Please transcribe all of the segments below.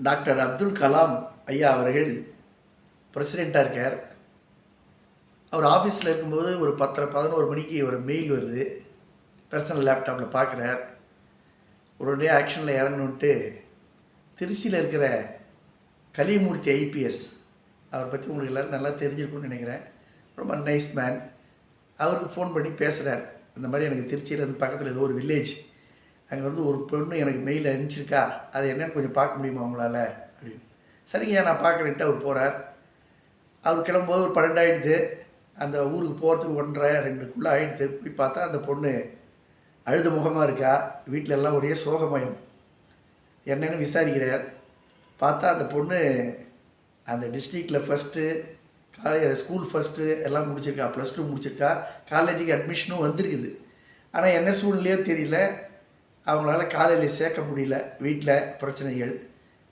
Doctor Abdul Kalam ஐயா அவர்கள் பிரசிடெண்ட்டாக இருக்கார். அவர் ஆஃபீஸில் இருக்கும்போது ஒரு 10:11 மணிக்கு ஒரு மெயில் வருது. பர்சனல் லேப்டாப்பில் பார்க்குறார். உடனே ஆக்ஷனில் இறங்கணுன்ட்டு திருச்சியில் இருக்கிற கலியமூர்த்தி ஐபிஎஸ், அவரை பற்றி உங்களுக்கு எல்லோரும் நல்லா தெரிஞ்சிருக்கும்னு நினைக்கிறேன். ரொம்ப நைஸ் மேன். அவருக்கு ஃபோன் பண்ணி பேசுகிறார். இந்த மாதிரி எனக்கு திருச்சியிலேருந்து பக்கத்தில் ஏதோ ஒரு வில்லேஜ், அங்கே வந்து ஒரு பொண்ணு எனக்கு மெயில் அனுப்பிச்சிருக்கா, அது என்னென்னு கொஞ்சம் பார்க்க முடியுமா உங்களால் அப்படின்னு. சரிங்கய்யா நான் பார்க்குறேன்ட்டு அவர் போகிறார். அவர் கிளம்பும்போது ஒரு 12 ஆகிடுது. அந்த ஊருக்கு போகிறதுக்கு 1:30-2க்குள்ளே ஆகிடுது. போய் பார்த்தா அந்த பொண்ணு அழுத முகமாக இருக்கா. வீட்டில் எல்லாம் ஒரே சோகமயம். என்னென்னு விசாரிக்கிறார். பார்த்தா அந்த பொண்ணு அந்த டிஸ்ட்ரிக்டில் ஃபஸ்ட்டு, ஸ்கூல் ஃபஸ்ட்டு எல்லாம் முடிச்சிருக்கா. +2 முடிச்சிருக்கா. காலேஜுக்கு அட்மிஷனும் வந்திருக்குது. ஆனால் என்ன சூழ்நிலையோ தெரியல, அவங்களால காலேஜில் சேர்க்க முடியல. வீட்டில் பிரச்சனைகள்.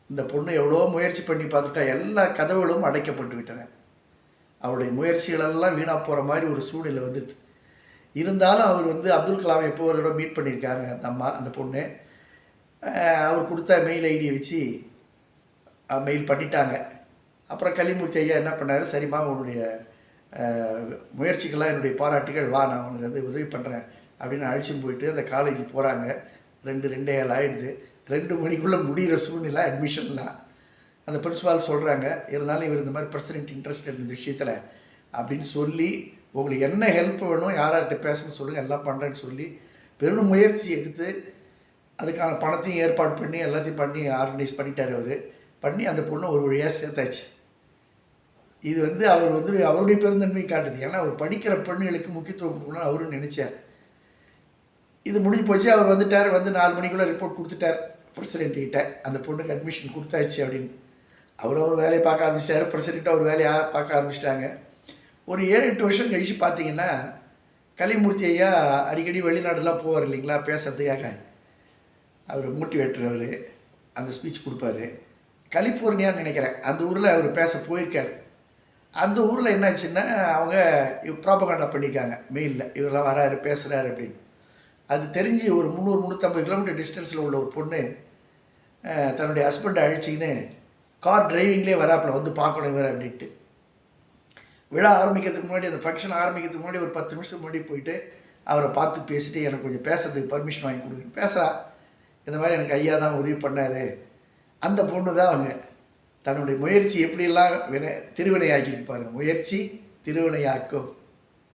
இந்த பொண்ணு எவ்வளோ முயற்சி பண்ணி பார்த்துட்டா. எல்லா கதவுகளும் அடைக்கப்பட்டு விட்டன. அவருடைய முயற்சிகளெல்லாம் வீணாக போகிற மாதிரி ஒரு சூழ்நிலை வந்துடுது. இருந்தாலும் அவர் வந்து அப்துல் கலாம் எப்போ ஒரு தடவை மீட் பண்ணியிருக்காங்க அந்த அம்மா, அந்த பொண்ணு. அவர் கொடுத்த மெயில் ஐடியை வச்சு மெயில் பண்ணிட்டாங்க. அப்புறம் கலிமூர்த்தி ஐயா என்ன பண்ணார், சரிம்மா உன்னுடைய முயற்சிக்கெல்லாம் என்னுடைய பாராட்டுகள், வா நான் உனக்கு வந்து உதவி பண்ணுறேன் அப்படின்னு அழைச்சின்னு போயிட்டு அந்த காலேஜுக்கு போகிறாங்க. 2:07 ஆகிடுது. 2 மணிக்குள்ளே முடிகிற சூழ்நிலை அட்மிஷன்லாம். அந்த பிரின்ஸிபால் சொல்கிறாங்க, இருந்தாலும் இவர் இந்த மாதிரி பிரசிடென்ட் இன்ட்ரெஸ்ட் இந்த விஷயத்தில் அப்படின்னு சொல்லி, உங்களுக்கு என்ன ஹெல்ப் வேணும், யார்கிட்ட பேசணும்னு சொல்லுங்கள், எல்லாம் பண்ணுறேன்னு சொல்லி பெரும் முயற்சி எடுத்து அதுக்கான பணத்தையும் ஏற்பாடு பண்ணி எல்லாத்தையும் பண்ணி ஆர்கனைஸ் பண்ணிட்டார். அவர் பண்ணி அந்த பொண்ணை ஒரு வழியாக சேர்த்தாச்சு. இது வந்து அவர் வந்து அவருடைய பெருந்தன்மை காட்டுது. ஏன்னா அவர் படிக்கிற பெண்களுக்கு முக்கியத்துவம் கொடுக்கணும்னு அவரும் நினச்சார். இது முடிஞ்சு போச்சு. அவர் வந்துட்டார். வந்து 4 மணிக்குள்ளே ரிப்போர்ட் கொடுத்துட்டார் பிரசிடென்ட்கிட்ட, அந்த பொண்ணுக்கு அட்மிஷன் கொடுத்தாச்சு அப்படின்னு. அவர் வேலையை பார்க்க ஆரம்பிச்சிட்டார். பிரசிடென்ட் அவர் வேலையாக பார்க்க ஆரம்பிச்சிட்டாங்க. ஒரு 7-8 வருஷம் கழித்து பார்த்தீங்கன்னா, கலிமூர்த்தி ஐயா அடிக்கடி வெளிநாடுலாம் போவார் இல்லைங்களா பேசுறதுக்காக. அவர் மோட்டிவேட்டர். அவர் அந்த ஸ்பீச் கொடுப்பாரு. கலிஃபோர்னியான்னு நினைக்கிறேன், அந்த ஊரில் அவர் பேச போயிருக்கார். அந்த ஊரில் என்னாச்சுன்னா, அவங்க ப்ராபகண்டா பண்ணியிருக்காங்க மெயிலில், இவரெல்லாம் வராரு பேசுகிறாரு அப்படின்னு. அது தெரிஞ்சு ஒரு 300-350 கிலோமீட்டர் டிஸ்டன்ஸில் உள்ள ஒரு பொண்ணு தன்னுடைய ஹஸ்பண்டை அழிச்சிக்கின்னு கார் டிரைவிங்லேயே வராப்பில் வந்து பார்க்கணும் இவர் அப்படின்ட்டு. விழா ஆரம்பிக்கிறதுக்கு முன்னாடி, அந்த ஃபங்க்ஷன் ஆரம்பிக்கிறதுக்கு முன்னாடி ஒரு 10 நிமிஷத்துக்கு முன்னாடி போயிட்டு அவரை பார்த்து பேசிட்டு, எனக்கு கொஞ்சம் பேசுறதுக்கு பர்மிஷன் வாங்கி கொடுங்க பேசுகிறா. இந்த மாதிரி எனக்கு ஐயா தான் உதவி பண்ணார். அந்த பொண்ணு தான் அவங்க தன்னுடைய முயற்சி எப்படியெல்லாம் திருவினையாக்கியிருப்பாங்க. முயற்சி திருவினையாக்கும்.